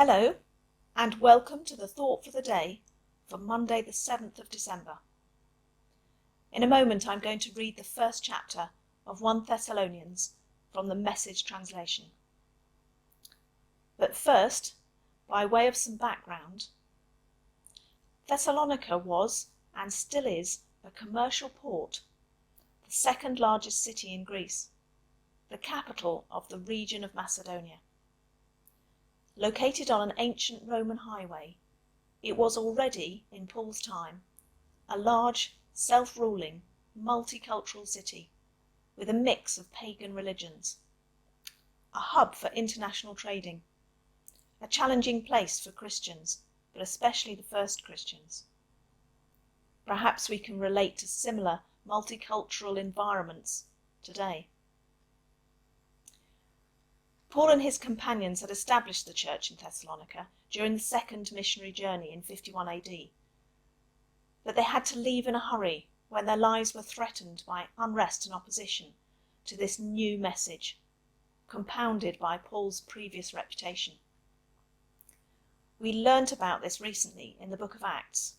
Hello, and welcome to the Thought for the Day for Monday the 7th of December. In a moment I'm going to read the first chapter of 1 Thessalonians from the Message translation. But first, by way of some background, Thessalonica was, and still is, a commercial port, the second largest city in Greece, the capital of the region of Macedonia. Located on an ancient Roman highway, it was already, in Paul's time, a large, self-ruling, multicultural city with a mix of pagan religions, a hub for international trading, a challenging place for Christians, but especially the first Christians. Perhaps we can relate to similar multicultural environments today. Paul and his companions had established the church in Thessalonica during the second missionary journey in 51 AD. But they had to leave in a hurry when their lives were threatened by unrest and opposition to this new message, compounded by Paul's previous reputation. We learnt about this recently in the book of Acts.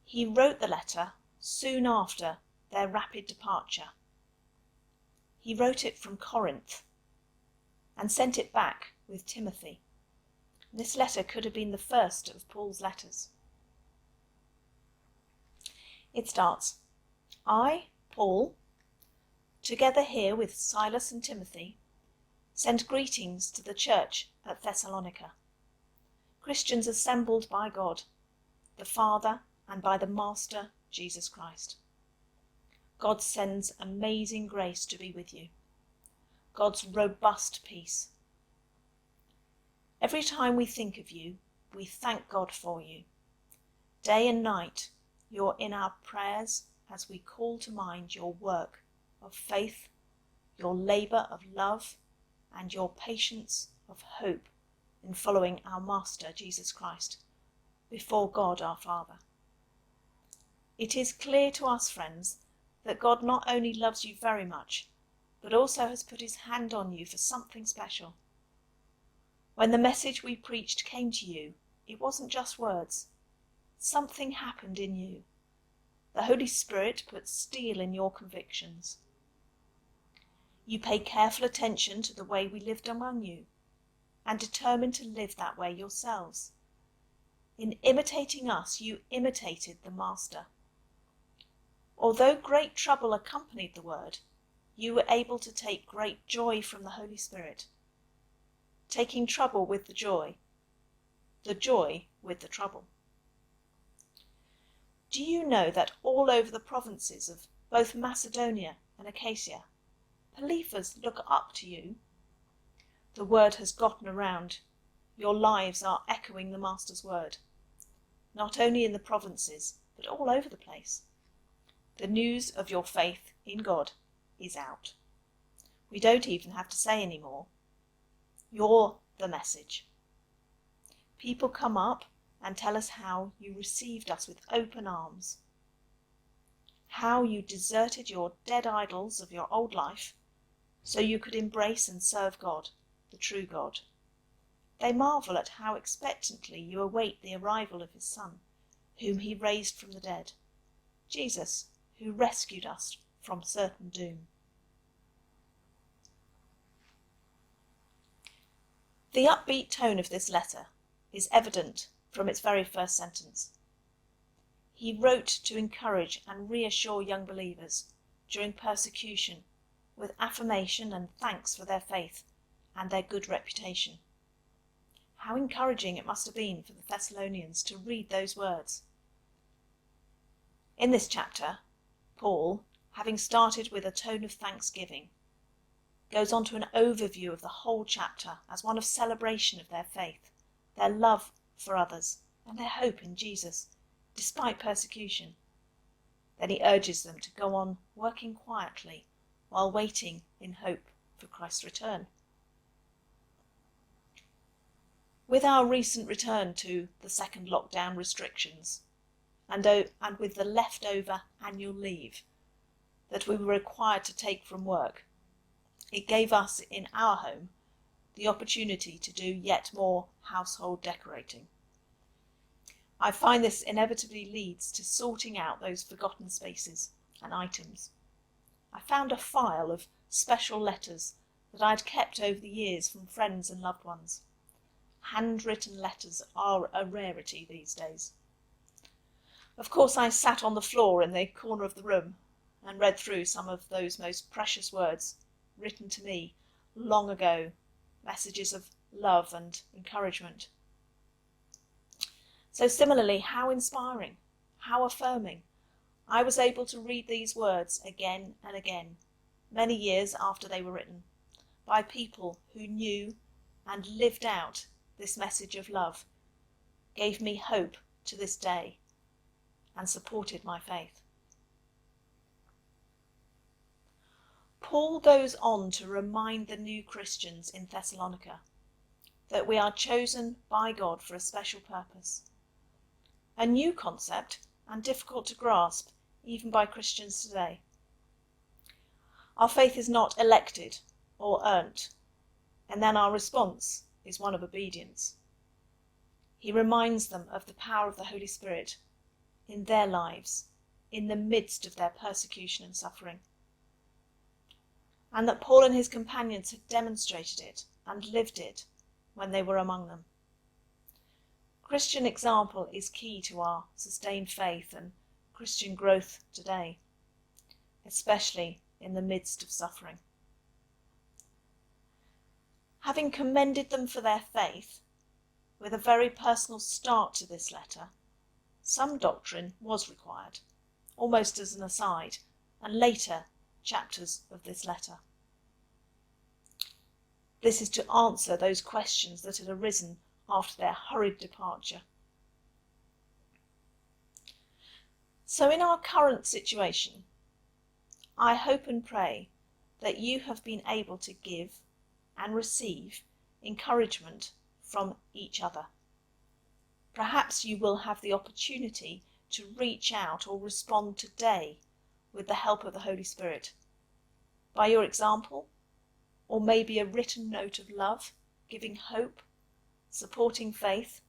He wrote the letter soon after their rapid departure. He wrote it from Corinth and sent it back with Timothy. This letter could have been the first of Paul's letters. It starts, I, Paul, together here with Silas and Timothy, send greetings to the church at Thessalonica, Christians assembled by God, the Father, and by the Master, Jesus Christ. God sends amazing grace to be with you. God's robust peace. Every time we think of you, we thank God for you. Day and night, you're in our prayers as we call to mind your work of faith, your labour of love, and your patience of hope in following our Master, Jesus Christ, before God our Father. It is clear to us, friends, that God not only loves you very much, but also has put his hand on you for something special. When the message we preached came to you, it wasn't just words. Something happened in you. The Holy Spirit put steel in your convictions. You paid careful attention to the way we lived among you, and determined to live that way yourselves. In imitating us, you imitated the Master. Although great trouble accompanied the word, you were able to take great joy from the Holy Spirit, taking trouble with the joy with the trouble. Do you know that all over the provinces of both Macedonia and Achaia, believers look up to you? The word has gotten around. Your lives are echoing the Master's word, not only in the provinces, but all over the place. The news of your faith in God is out. We don't even have to say any more. You're the message. People come up and tell us how you received us with open arms, how you deserted your dead idols of your old life so you could embrace and serve God, the true God. They marvel at how expectantly you await the arrival of his Son, whom he raised from the dead, Jesus, who rescued us from certain doom. The upbeat tone of this letter is evident from its very first sentence. He wrote to encourage and reassure young believers during persecution with affirmation and thanks for their faith and their good reputation. How encouraging it must have been for the Thessalonians to read those words. In this chapter, Paul, having started with a tone of thanksgiving, goes on to an overview of the whole chapter as one of celebration of their faith, their love for others, and their hope in Jesus, despite persecution. Then he urges them to go on working quietly while waiting in hope for Christ's return. With our recent return to the second lockdown restrictions, and with the leftover annual leave that we were required to take from work, it gave us in our home the opportunity to do yet more household decorating. I find this inevitably leads to sorting out those forgotten spaces and items. I found a file of special letters that I'd kept over the years from friends and loved ones. Handwritten letters are a rarity these days. Of course, I sat on the floor in the corner of the room and read through some of those most precious words written to me long ago, messages of love and encouragement. So similarly, how inspiring, how affirming. I was able to read these words again and again, many years after they were written, by people who knew and lived out this message of love, gave me hope to this day, and supported my faith. Paul goes on to remind the new Christians in Thessalonica that we are chosen by God for a special purpose. A new concept and difficult to grasp even by Christians today. Our faith is not elected or earned, and then our response is one of obedience. He reminds them of the power of the Holy Spirit in their lives, in the midst of their persecution and suffering, and that Paul and his companions had demonstrated it and lived it when they were among them. Christian example is key to our sustained faith and Christian growth today, especially in the midst of suffering. Having commended them for their faith, with a very personal start to this letter, some doctrine was required, almost as an aside, and later chapters of this letter. This is to answer those questions that had arisen after their hurried departure. So in our current situation, I hope and pray that you have been able to give and receive encouragement from each other. Perhaps you will have the opportunity to reach out or respond today with the help of the Holy Spirit, by your example, or maybe a written note of love, giving hope, supporting faith,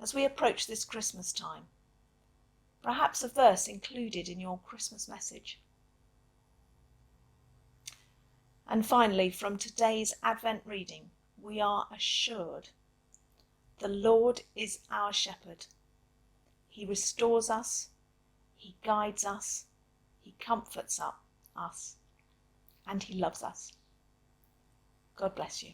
as we approach this Christmas time. Perhaps a verse included in your Christmas message. And finally, from today's Advent reading, we are assured the Lord is our shepherd. He restores us, he guides us, he comforts us, and he loves us. God bless you.